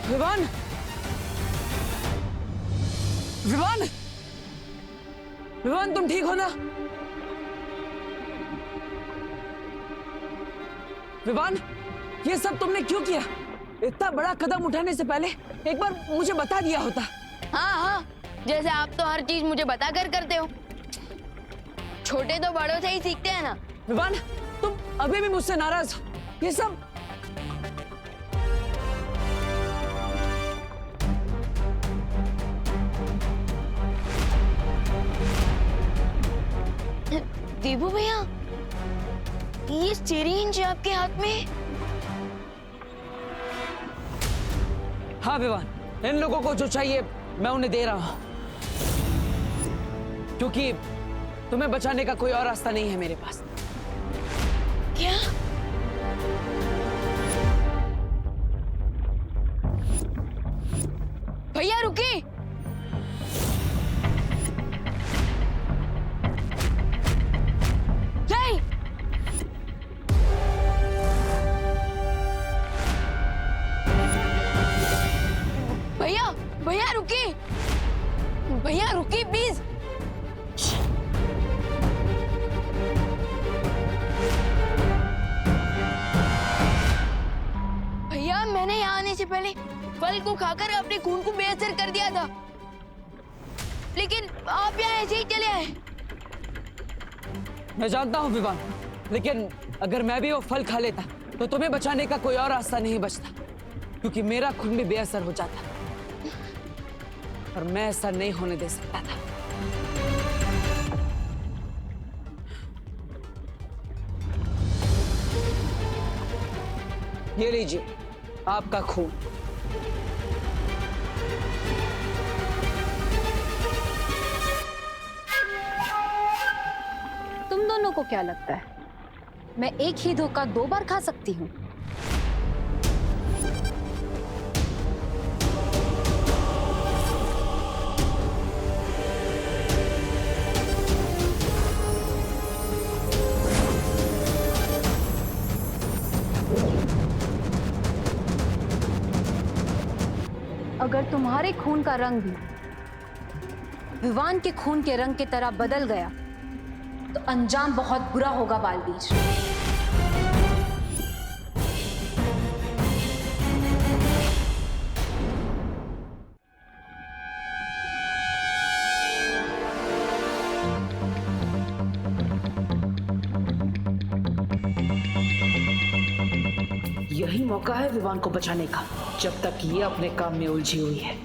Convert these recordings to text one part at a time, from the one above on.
विवान, विवान, विवान, तुम ठीक हो ना? विवान, ये सब तुमने क्यों किया? इतना बड़ा कदम उठाने से पहले एक बार मुझे बता दिया होता। हाँ हाँ, जैसे आप तो हर चीज मुझे बता कर करते हो। छोटे तो बड़ों से ही सीखते हैं ना। विवान, तुम अभी भी मुझसे नाराज हो? ये सब दीपू भैया, ये सिरिंज आपके हाथ में? हाँ विवान, इन लोगों को जो चाहिए मैं उन्हें दे रहा हूं, क्योंकि तुम्हें बचाने का कोई और रास्ता नहीं है मेरे पास। क्या? भैया रुकिए। नहीं, भैया भैया रुकिए, भैया रुकिए प्लीज। भैया मैंने यहाँ आने से पहले फल को खाकर अपने खून को बेअसर कर दिया था, लेकिन आप यहाँ ऐसे ही चले आए। मैं जानता हूं विवान, लेकिन अगर मैं भी वो फल खा लेता तो तुम्हें बचाने का कोई और रास्ता नहीं बचता, क्योंकि मेरा खून भी बेअसर हो जाता और मैं ऐसा नहीं होने दे सकता था। ये लीजिए आपका खून। तुम दोनों को क्या लगता है मैं एक ही धोखा 2 बार खा सकती हूँ? अगर तुम्हारे खून का रंग भी विवान के खून के रंग की तरह बदल गया तो अंजाम बहुत बुरा होगा बालवीर। यही मौका है विवान को बचाने का, जब तक ये अपने काम में उलझी हुई है।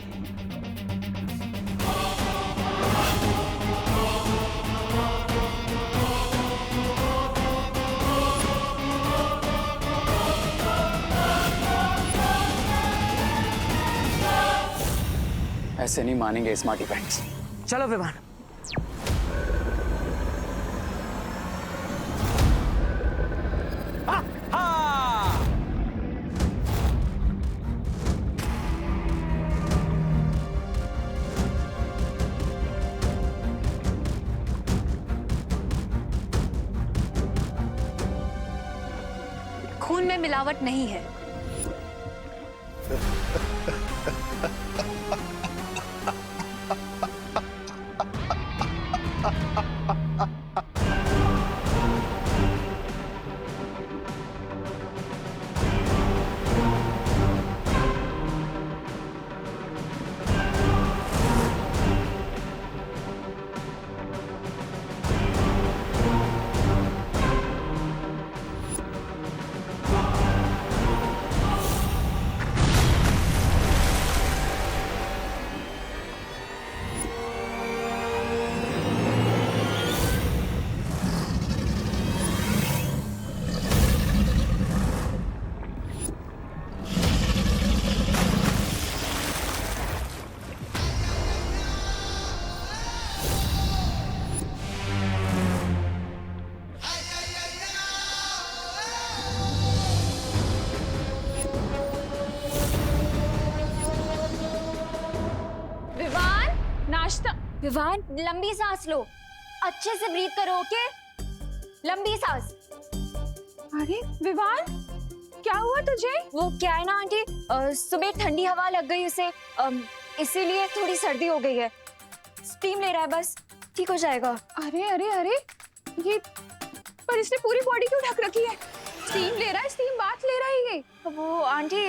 ऐसे नहीं मानेंगे स्मार्टी पैंट्स। चलो विवान। खून में मिलावट नहीं है। विवान, लंबी सांस लो, अच्छे से ब्रीथ करो, ओके? लंबी सांस। अरे विवान, क्या हुआ तुझे? वो क्या है ना आंटी, सुबह ठंडी हवा लग गई उसे, इसीलिए थोड़ी सर्दी हो गई है। स्टीम ले रहा है, बस ठीक हो जाएगा। अरे अरे अरे, ये पर इसने पूरी बॉडी क्यों ढक रखी है? स्टीम ले रहा है, स्टीम बाथ ले रहा है ये। वो आंटी,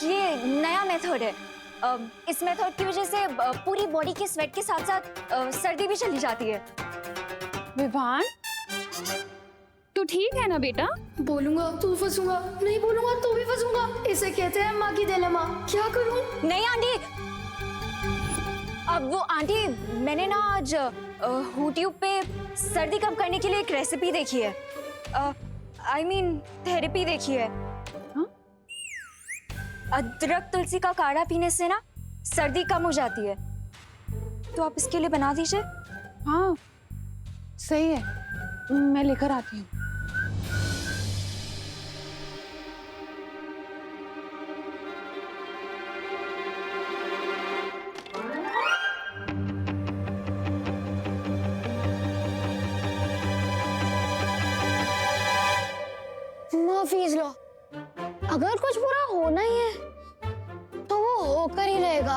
ये नया मेथड है। इस मेथड की वजह से पूरी बॉडी के स्वेट के साथ साथ सर्दी भी चली जाती है। विवान, तू ठीक है ना बेटा? बोलूंगा तो फंसूंगा, नहीं बोलूंगा तो भी फंसूंगा। इसे कहते हैं माँ की दिलेमा। क्या करूं? नहीं आंटी, अब वो आंटी, मैंने ना आज यूट्यूब पे सर्दी कम करने के लिए एक रेसिपी देखी है। आई मीन थेरेपी देखी है। अदरक तुलसी का काढ़ा पीने से ना सर्दी कम हो जाती है, तो आप इसके लिए बना दीजिए। हाँ सही है, मैं लेकर आती हूँ। माफीज लो, अगर कुछ बुरा होना ही है तो वो होकर ही रहेगा।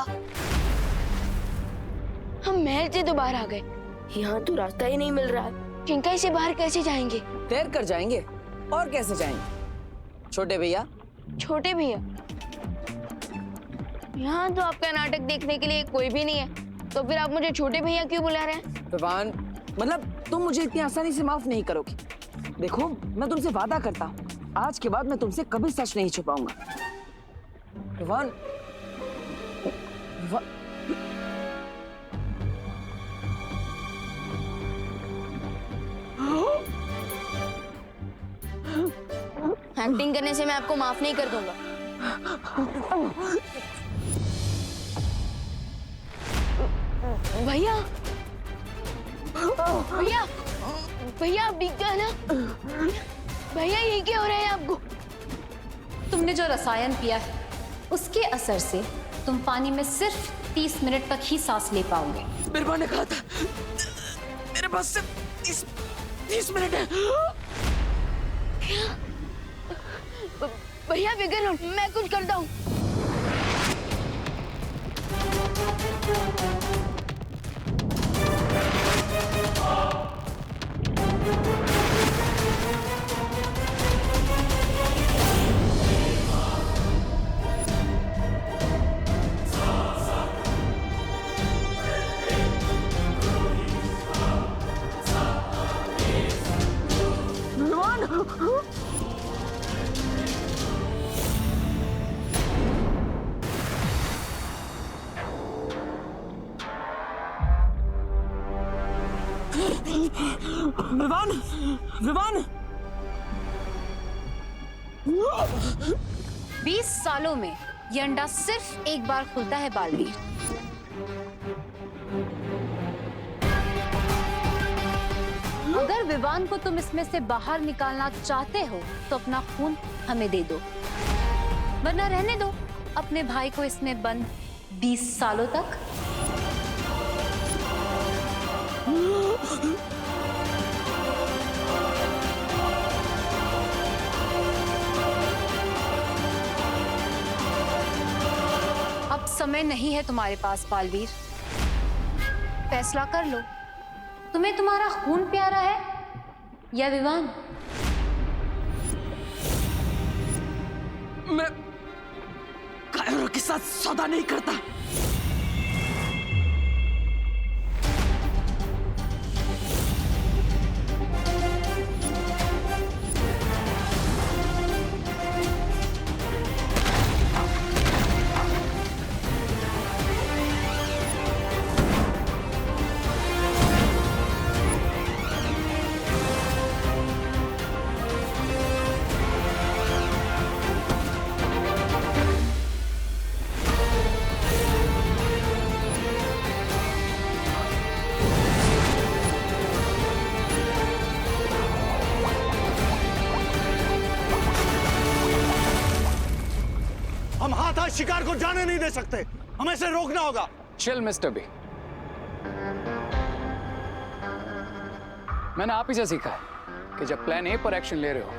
हम महल से तो बाहर आ गए, यहाँ तो रास्ता ही नहीं मिल रहा। चिंकाई से बाहर कैसे जाएंगे? तैर कर जाएंगे, और कैसे जाएंगे? छोटे भैया। छोटे भैया? यहाँ तो आपका नाटक देखने के लिए कोई भी नहीं है, तो फिर आप मुझे छोटे भैया क्यों बुला रहे हैं? विवान, मतलब तुम मुझे इतनी आसानी से माफ नहीं करोगी। देखो, मैं तुमसे वादा करता हूँ, आज के बाद मैं तुमसे कभी सच नहीं छुपाऊंगा। विवान, एक्टिंग करने से मैं आपको माफ नहीं कर दूंगा। भैया, भैया, भैया आप दिख गए ना? भैया ये क्या हो रहा है आपको? तुमने जो रसायन पिया है उसके असर से तुम पानी में सिर्फ 30 मिनट तक ही सांस ले पाओगे। मेरे माँ ने कहा था मेरे पास सिर्फ 30 मिनट है। भैया फिक्र मत, मैं कुछ करता हूँ। विवान, विवान, 20 सालों में ये अंडा सिर्फ एक बार खुलता है बालवीर। अगर विवान को तुम इसमें से बाहर निकालना चाहते हो तो अपना खून हमें दे दो, वरना रहने दो अपने भाई को इसमें बंद 20 सालों तक। अब समय नहीं है तुम्हारे पास बालवीर, फैसला कर लो, तुम्हें तुम्हारा खून प्यारा है या विवान? मैं कायरों के साथ सौदा नहीं करता। हम हाथ शिकार को जाने नहीं दे सकते, हमें इसे रोकना होगा। चिल मिस्टर बी, मैंने आप ही से सीखा है कि जब प्लान ए पर एक्शन ले रहे हो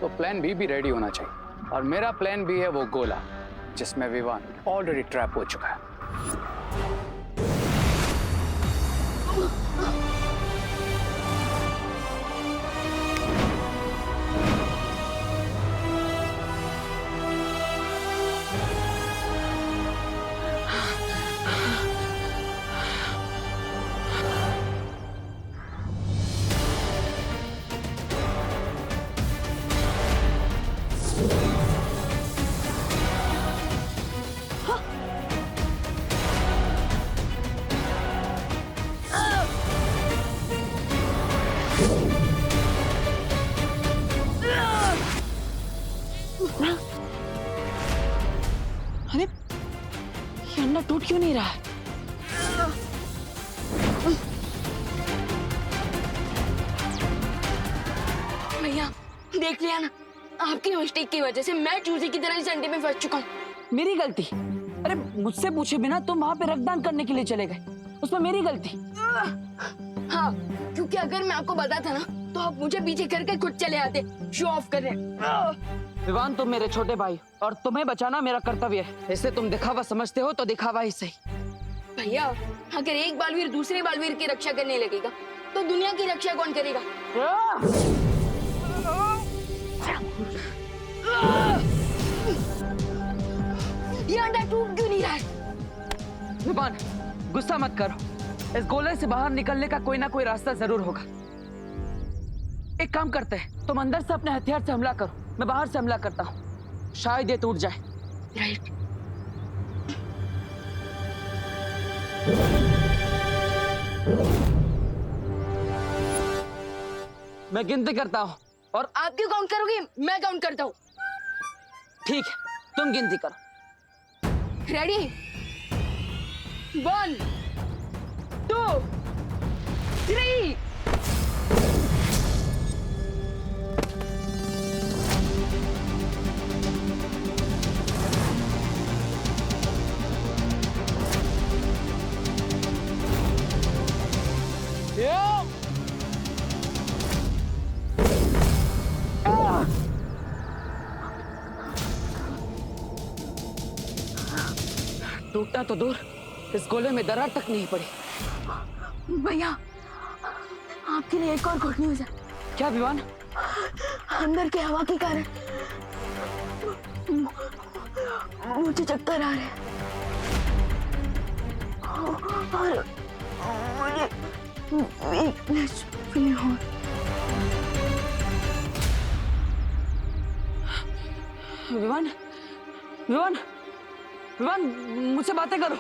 तो प्लान बी भी रेडी होना चाहिए। और मेरा प्लान भी है वो गोला, जिसमें विवान ऑलरेडी ट्रैप हो चुका है। अरे ये अंडा टूट क्यों नहीं रहा है? भैया देख लिया ना, आपकी मिस्टेक की वजह से मैं चूजे की तरह इस अंडे में फंस चुका हूँ। मेरी गलती? अरे मुझसे पूछे बिना तुम वहां पे रक्तदान करने के लिए चले गए, उसमें मेरी गलती? हाँ, क्योंकि अगर मैं आपको बताता ना तो आप मुझे पीछे करके खुद चले आते शो ऑफ करने। विवान तुम मेरे छोटे भाई और तुम्हें बचाना मेरा कर्तव्य है। इससे तुम दिखावा समझते हो तो दिखावा ही सही। भैया अगर एक बालवीर दूसरे बालवीर की रक्षा करने लगेगा तो दुनिया की रक्षा कौन करेगा? ये अंडा टूट क्यों नहीं रहा है? विवान गुस्सा मत करो, इस गोले से बाहर निकलने का कोई ना कोई रास्ता जरूर होगा। एक काम करते हैं, तुम अंदर से अपने हथियार से हमला करो, मैं बाहर से हमला करता हूँ, शायद ये टूट जाए। राइट। मैं गिनती करता हूँ और आप क्यों काउंट करोगे? मैं काउंट करता हूँ। ठीक है, तुम गिनती करो। रेडी? 1 2 3। टूटना तो दूर, इस गोले में दरार तक नहीं पड़ी। भैया आपके लिए एक और गुड न्यूज है। क्या विवान? अंदर के हवा के कारण मुझे चक्कर आ रहे हैं और मुझे वीकनेस फील हो। विवान, विवान, विवान मुझसे बातें करो।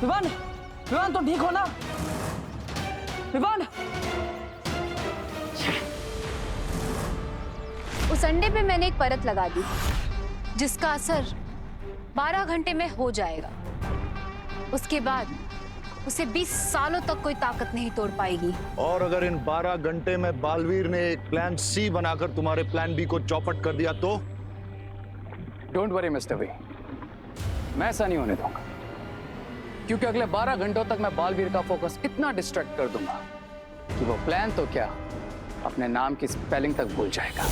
विवान, विवान तो ठीक हो ना? विवान। उस अंडे पे मैंने एक परत लगा दी जिसका असर 12 घंटे में हो जाएगा। उसके बाद उसे 20 सालों तक कोई ताकत नहीं तोड़ पाएगी। और अगर इन 12 घंटे में बालवीर ने एक प्लान सी बनाकर तुम्हारे प्लान बी को चौपट कर दिया तो? डोंट वरी मिस्टर वी, मैं ऐसा नहीं होने दूंगा, क्योंकि अगले 12 घंटों तक मैं बालवीर का फोकस इतना डिस्ट्रैक्ट कर दूंगा कि वो प्लान तो क्या, अपने नाम की स्पेलिंग तक भूल जाएगा।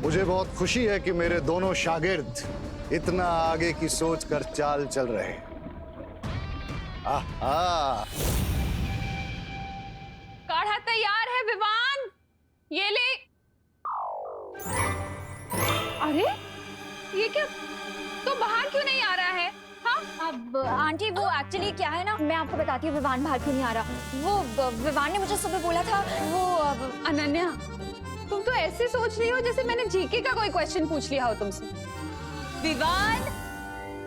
मुझे बहुत खुशी है कि मेरे दोनों शागिर्द इतना आगे की सोच कर चाल चल रहे हैं। आहा। काढ़ा तैयार है विवान, ये ले। अरे ये क्या, तो बाहर क्यों नहीं आ रहा है? हाँ अब आंटी वो एक्चुअली क्या है ना, मैं आपको बताती हूँ विवान बाहर क्यों नहीं आ रहा। वो विवान ने मुझे सुबह बोला था वो अनन्या, तुम तो ऐसे सोच रही हो जैसे मैंने जीके का कोई क्वेश्चन पूछ लिया हो तुमसे। विवान,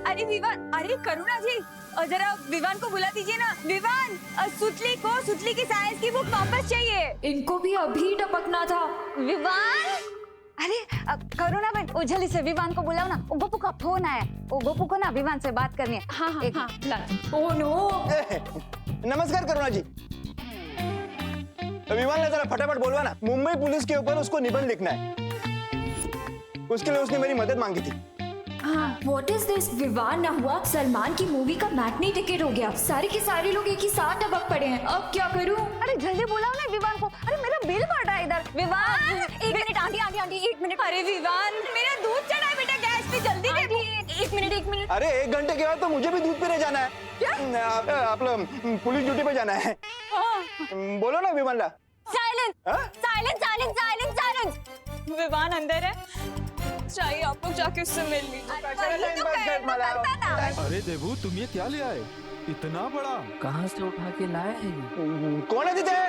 अरे विवान, अरे करुणा जी और जरा विवान को बुला दीजिए ना। विवान, सुतली की साइंस की बुक वापस चाहिए। इनको भी अभी टपकना था। विवान, अरे करुणा बहन उजली से विवान को बुलाओ ना, गोपू का फोन आया, वो गोपू को ना विवान से बात करनी है। हाँ हाँ हाँ, ला। Oh no. नमस्कार करुणा जी। विवान ने जरा फटाफट बोलवा ना, मुंबई पुलिस के ऊपर उसको निबंध लिखना है। उसके लिए उसने मेरी मदद मांगी थी। What is this? विवाह ना हुआ, सलमान की मूवी का मैटनी टिकट हो गया, सारे के सारे लोग एक ही साथ टपक पड़े हैं, अब क्या करूं? अरे जल्दी बुलाओ ना विवान को। अरे मेरा बिल बढ़ रहा है इधर। विवान, एक मिनट आंटी आंटी आंटी, एक मिनट। अरे विवान, मेरा दूध चढ़ा है बेटा गैस पे, जल्दी दे दो। एक मिनट एक मिनट। अरे 1 घंटे के बाद तो मुझे भी दूध पीने जाना है। क्या? आपलं पुलिस ड्यूटी पे जाना है। बोलो ना विमला। साइलेंस हाँ? Silence silence silence silence. Vivaan अंदर है, चाहिए आप लोग जाके उससे मिल लीजिए। अरे देवू, तुम ये क्या ले आए? इतना बड़ा? कहाँ से उठा के लाए हैं ये? कौन है दीदी?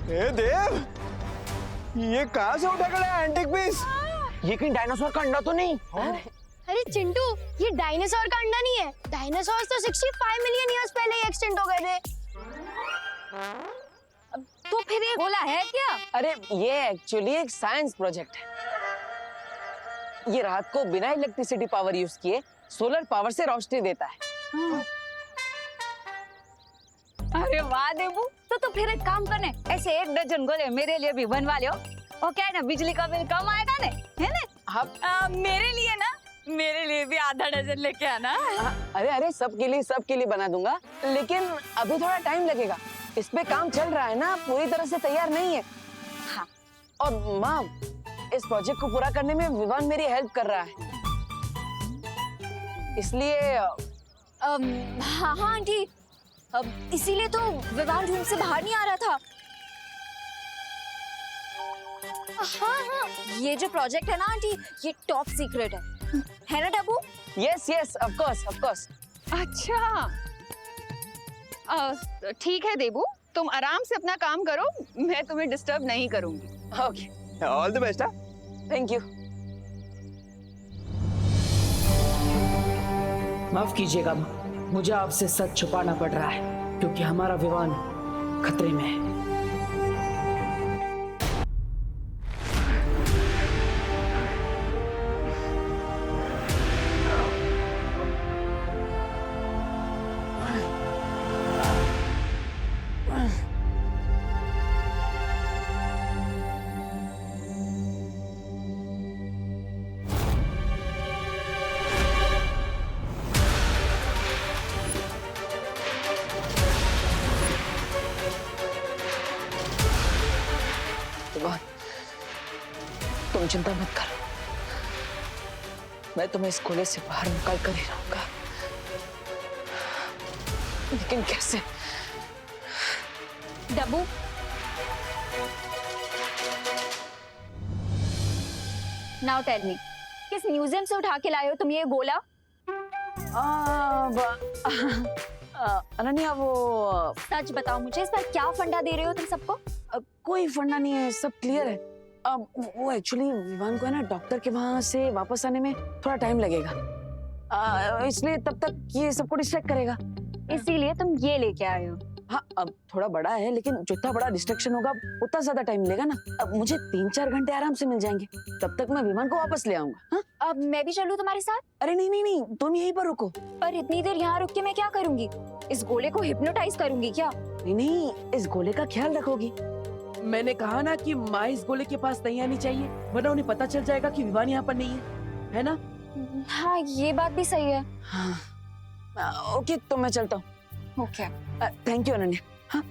ए देव, ये कहाँ से उठा कर लाया एंटीक पीस? ये कहीं डायनासोर का अंडा तो नहीं? अरे चिंटू, ये डायनासोर का अंडा नहीं है। डायनासोर्स तो 65 मिलियन ईयर्स पहले ही एक्सटिंक्ट हो गए थे। तो फिर ये गोला है क्या? अरे ये एक्चुअली एक साइंस प्रोजेक्ट है। ये रात को बिना इलेक्ट्रिसिटी पावर यूज किए सोलर पावर से रोशनी देता है। अरे वाह देवू, तो फिर एक काम करने, ऐसे 1 डजन गोले मेरे लिए भी बनवा लो। और क्या है ना, बिजली का बिल कम आएगा ना, है ना? मेरे लिए ना, मेरे लिए भी आधा डजन लेके आना। अरे अरे सबके लिए बना दूंगा, लेकिन अभी थोड़ा टाइम लगेगा। इस पे काम चल रहा है ना, पूरी तरह से तैयार नहीं है। हाँ। और माँ, इस प्रोजेक्ट को पूरा करने में विवान मेरी हेल्प कर रहा है, इसलिए हाँ हाँ आंटी, इसीलिए तो विवान रूम से बाहर नहीं आ रहा था। हाँ हाँ, ये जो प्रोजेक्ट है ना आंटी, ये टॉप सीक्रेट है ना Dabbu? Yes yes, of course. अच्छा, ठीक है देबू, तुम आराम से अपना काम करो, मैं तुम्हें डिस्टर्ब नहीं करूंगी। Okay, all the best. Thank you. माफ कीजिएगा, मुझे आपसे सच छुपाना पड़ रहा है क्योंकि हमारा विवान खतरे में है। तुम चिंता मत करो, मैं तुम्हें इस गोले से बाहर निकाल कर ही रहूंगा। लेकिन कैसे? डब्बू, नाउ टेल मी, किस म्यूजियम से उठा के लाए हो तुम ये गोला? अनन्या, वो सच बताओ मुझे, इस पर क्या फंडा दे रहे हो तुम सबको? कोई फंडा नहीं है, सब क्लियर है। वो एक्चुअली विवान को है ना, डॉक्टर के वहां से वापस आने में थोड़ा टाइम लगेगा, इसलिए तब तक ये सबको डिस्ट्रैक्ट करेगा, इसीलिए तुम ये लेके आए हो। हाँ, अब थोड़ा बड़ा है, लेकिन जितना बड़ा डिस्ट्रैक्शन होगा उतना ज्यादा टाइम मिलेगा ना। अब मुझे 3-4 घंटे आराम से मिल जाएंगे, तब तक मैं विमान को वापस ले आऊंगा। हाँ? अब मैं भी चलूं तुम्हारे साथ? अरे नहीं, तुम यहीं पर रुको। पर इतनी देर यहाँ रुक के मैं क्या करूंगी? इस गोले को हिप्नोटाइज करूंगी क्या? नहीं, इस गोले का ख्याल रखोगी। मैंने कहा ना कि माँ इस गोले के पास नहीं आनी चाहिए, वरना उन्हें पता चल जाएगा कि विवान यहाँ पर नहीं है ना? हाँ, ये बात भी सही है। हाँ, ओके, तो मैं चलता हूँ। Okay, thank you Ananya. हाँ,